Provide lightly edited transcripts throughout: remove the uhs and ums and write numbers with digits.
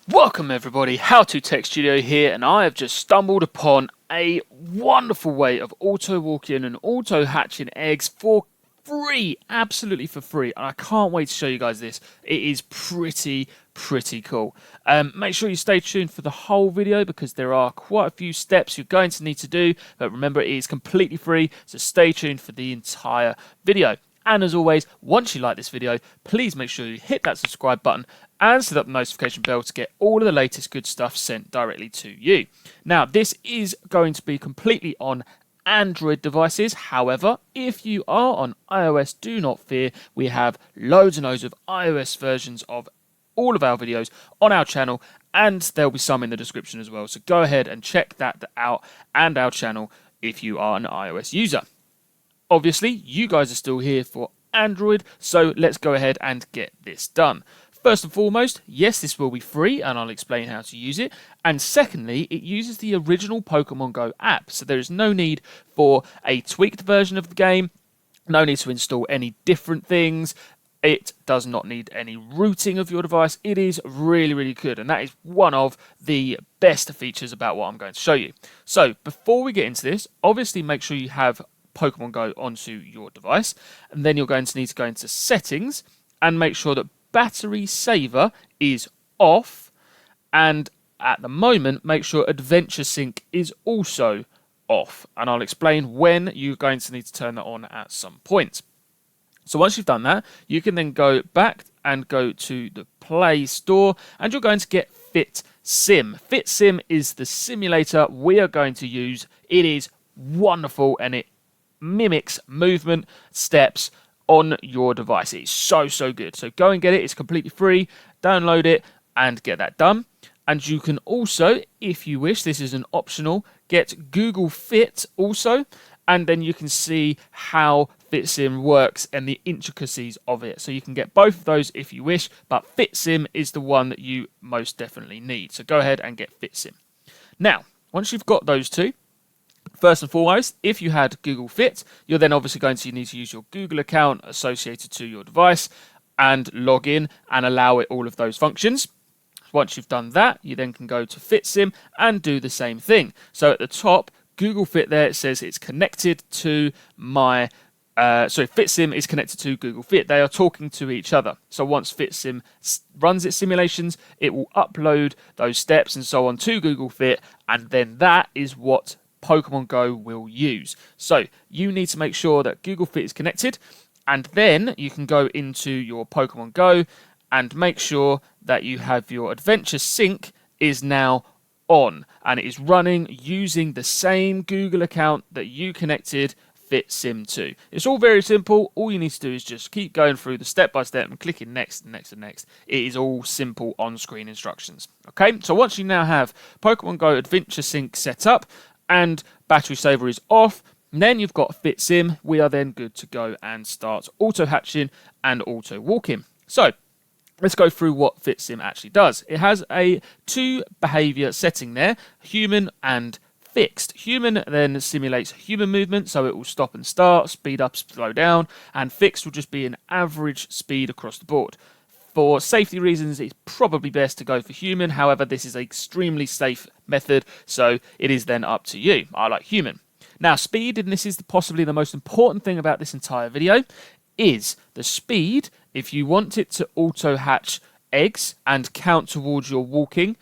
Welcome everybody, How To Tech Studio here, and I have just stumbled upon a wonderful way of auto-walking and auto-hatching eggs for free, absolutely for free, and I can't wait to show you guys this. It is pretty cool. Make sure you stay tuned for the whole video because there are quite a few steps you're going to need to do, but remember it is completely free, so stay tuned for the entire video. And as always, once you like this video, please make sure you hit that subscribe button and set up the notification bell to get all of the latest good stuff sent directly to you. Now, this is going to be completely on Android devices. However, if you are on iOS, do not fear. We have loads and loads of iOS versions of all of our videos on our channel, and there'll be some in the description as well. So go ahead and check that out and our channel if you are an iOS user. Obviously, you guys are still here for Android, so let's go ahead and get this done. First and foremost, yes, this will be free, and I'll explain how to use it. And secondly, it uses the original Pokemon Go app, so there is no need for a tweaked version of the game, no need to install any different things. It does not need any routing of your device. It is really good, and that is one of the best features about what I'm going to show you. So, before we get into this, obviously make sure you have Pokemon Go onto your device, and then you're going to need to go into settings and make sure that battery saver is off, and at the moment make sure adventure sync is also off, and I'll explain when you're going to need to turn that on at some point. So once you've done that, you can then go back and go to the Play Store, and you're going to get FitSim. FitSim is the simulator we are going to use. It is wonderful, and it mimics movement steps on your device. It's so good. So go and get it. It's completely free. Download it and get that done. And you can also, if you wish, this is an optional, get Google Fit also, and then you can see how FitSim works and the intricacies of it. So you can get both of those if you wish, but FitSim is the one that you most definitely need. So go ahead and get FitSim. Now, once you've got those two, first and foremost, if you had Google Fit, you're then obviously going to need to use your Google account associated to your device and log in and allow it all of those functions. Once you've done that, you then can go to FitSim and do the same thing. So at the top, Google Fit there, it says it's connected to my... FitSim is connected to Google Fit. They are talking to each other. So once FitSim runs its simulations, it will upload those steps and so on to Google Fit, and then that is what Pokemon Go will use. So you need to make sure that Google Fit is connected, and then you can go into your Pokemon Go and make sure that you have your Adventure Sync is now on, and it is running using the same Google account that you connected FitSim to. It's all very simple. All you need to do is just keep going through the step-by-step and clicking next and next and next. It is all simple on-screen instructions. Okay, so once you now have Pokemon Go Adventure Sync set up and battery saver is off, then you've got FitSim. We are then good to go and start auto-hatching and auto-walking. So let's go through what FitSim actually does. It has a two behavior setting there, human and fixed. Human then simulates human movement, so it will stop and start, speed up, slow down, and fixed will just be an average speed across the board. For safety reasons, it's probably best to go for human. However, this is an extremely safe method, so it is then up to you. I like human. Now, speed, and this is possibly the most important thing about this entire video, is the speed. If you want it to auto-hatch eggs and count towards your walking,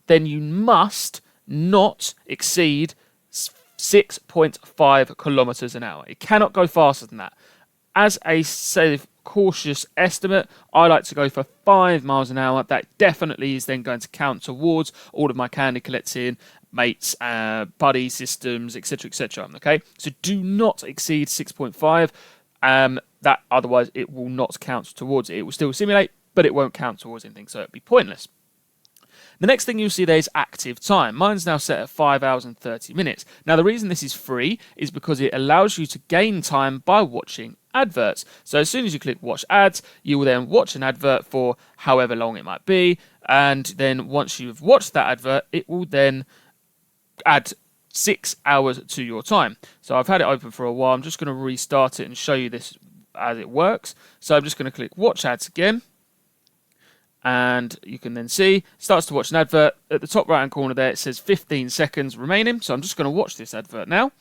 then you must not exceed 6.5 kilometers an hour. It cannot go faster than that. As a safe, cautious estimate, I like to go for 5 miles an hour. That definitely is then going to count towards all of my candy collecting, mates, buddy systems, etc. Okay, so do not exceed 6.5. That otherwise it will not count towards it. It will still simulate, but it won't count towards anything, so it'd be pointless. The next thing you'll see there is active time. Mine's now set at 5 hours and 30 minutes. Now, the reason this is free is because it allows you to gain time by watching adverts. So as soon as you click watch ads, you will then watch an advert for however long it might be. And then once you've watched that advert, it will then add 6 hours to your time. So I've had it open for a while. I'm just going to restart it and show you this as it works. So I'm just going to click watch ads again. And you can then see, starts to watch an advert. At the top right hand corner there, it says 15 seconds remaining. So I'm just going to watch this advert now.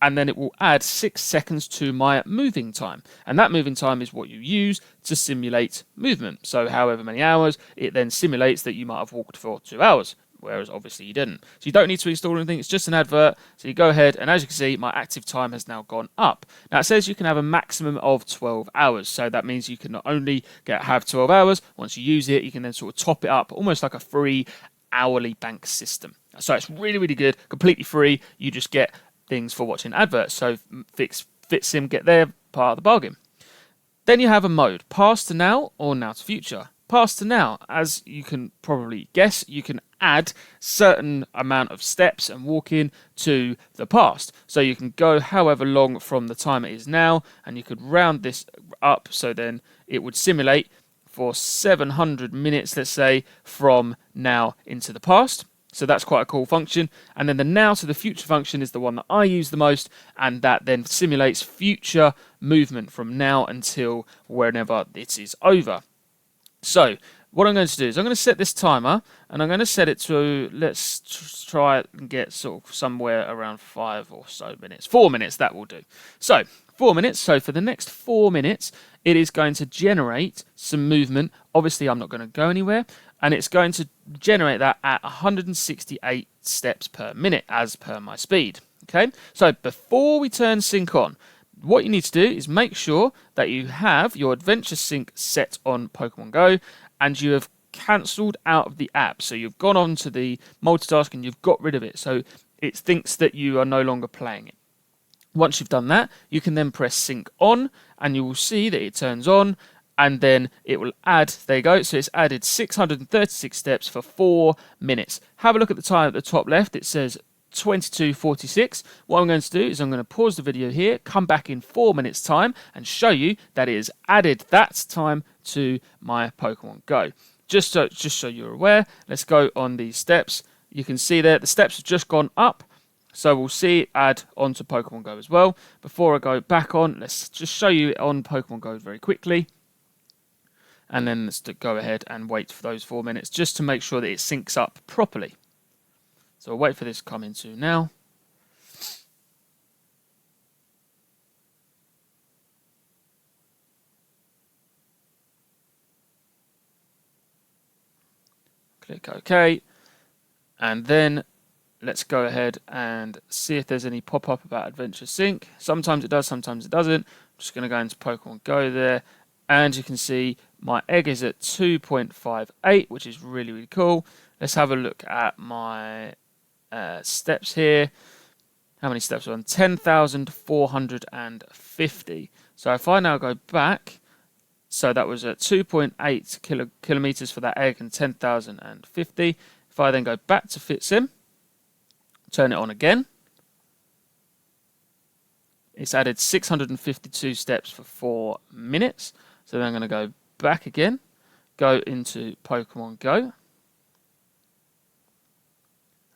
And then it will add 6 seconds to my moving time. And that moving time is what you use to simulate movement. So however many hours, it then simulates that you might have walked for 2 hours. Whereas obviously you didn't. So you don't need to install anything, it's just an advert. So you go ahead, and as you can see, my active time has now gone up. Now it says you can have a maximum of 12 hours. So that means you can not only have 12 hours, once you use it, you can then sort of top it up, almost like a free hourly bank system. So it's really, really good, completely free. You just get things for watching adverts. So FitSim get their part of the bargain. Then you have a mode, past to now or now to future. Past to now, as you can probably guess, you can add certain amount of steps and walking to the past. So you can go however long from the time it is now, and you could round this up so then it would simulate for 700 minutes, let's say, from now into the past. So that's quite a cool function. And then the now to the future function is the one that I use the most, and that then simulates future movement from now until whenever it is over. So what I'm going to do is I'm going to set this timer, and I'm going to set it to, let's try and get sort of somewhere around 5 or so minutes. 4 minutes, that will do. So 4 minutes. So for the next 4 minutes, it is going to generate some movement. Obviously, I'm not going to go anywhere, and it's going to generate that at 168 steps per minute as per my speed. Okay, so before we turn sync on, what you need to do is make sure that you have your adventure sync set on Pokemon Go, and you have cancelled out of the app. So you've gone on to the multitask and you've got rid of it. So it thinks that you are no longer playing it. Once you've done that, you can then press sync on, and you will see that it turns on, and then it will add, there you go, so it's added 636 steps for 4 minutes. Have a look at the time at the top left. It says 22:46. What I'm going to do is I'm going to pause the video here, come back in 4 minutes time, and show you that it has added that time to my Pokemon Go. Just so you're aware, let's go on these steps. You can see there the steps have just gone up, so we'll see it add onto Pokemon Go as well. Before I go back on, let's just show you on Pokemon Go very quickly, and then let's go ahead and wait for those 4 minutes just to make sure that it syncs up properly. So I'll wait for this to come into now. Click OK. And then let's go ahead and see if there's any pop-up about Adventure Sync. Sometimes it does, sometimes it doesn't. I'm just going to go into Pokemon Go there. And you can see my egg is at 2.58, which is really, really cool. Let's have a look at my steps here. How many steps are on? 10,450. So if I now go back, so that was at 2.8 kilometers for that egg and 10,050. If I then go back to FitSim, turn it on again, it's added 652 steps for 4 minutes. So then I'm going to go back again, go into Pokemon Go,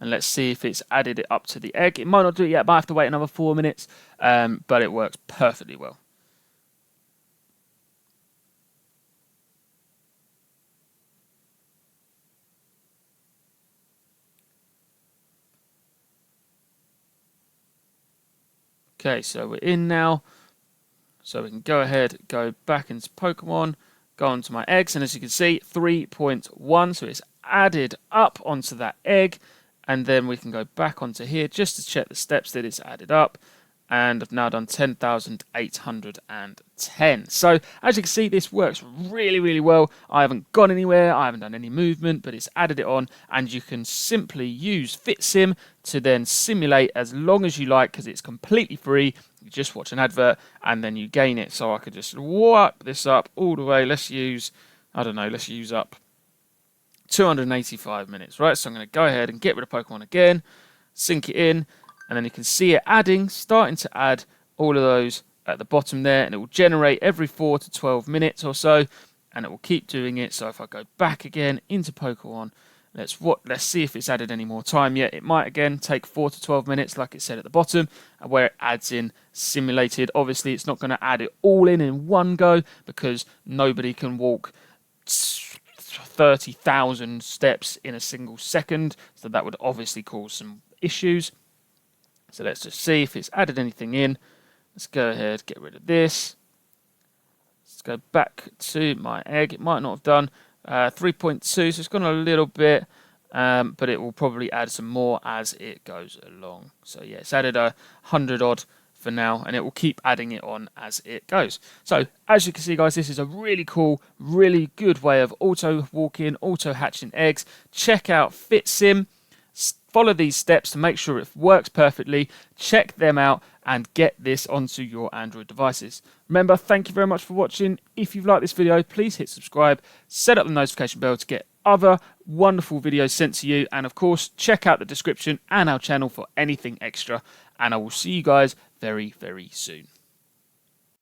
and let's see if it's added it up to the egg. It might not do it yet, but I have to wait another 4 minutes, but it works perfectly well. Okay, so we're in now. So we can go ahead, go back into Pokemon, go onto my eggs, and as you can see, 3.1, so it's added up onto that egg. And then we can go back onto here just to check the steps that it's added up. And I've now done 10,810. So as you can see, this works really, really well. I haven't gone anywhere. I haven't done any movement, but it's added it on. And you can simply use FitSim to then simulate as long as you like, because it's completely free. You just watch an advert and then you gain it. So I could just wipe this up all the way. Let's use, I don't know, let's use up 285 minutes, right? So I'm going to go ahead and get rid of Pokemon again, sync it in, and then you can see it adding, starting to add all of those at the bottom there, and it will generate every 4 to 12 minutes or so, and it will keep doing it. So if I go back again into Pokemon, let's see if it's added any more time yet. It might again take 4 to 12 minutes, like it said at the bottom, where it adds in simulated. Obviously, it's not going to add it all in one go, because nobody can walk 30,000 steps in a single second, so that would obviously cause some issues. So let's just see if it's added anything in. Let's go ahead, get rid of this. Let's go back to my egg. It might not have done 3.2, so it's gone a little bit, but it will probably add some more as it goes along. So yeah, it's added 100 odd for now, and it will keep adding it on as it goes. So as you can see, guys, this is a really cool, really good way of auto walking, auto hatching eggs. Check out FitSim. Follow these steps to make sure it works perfectly. Check them out and get this onto your Android devices. Remember, thank you very much for watching. If you've liked this video, please hit subscribe, set up the notification bell to get other wonderful videos sent to you, and of course, check out the description and our channel for anything extra. And I will see you guys very, very soon.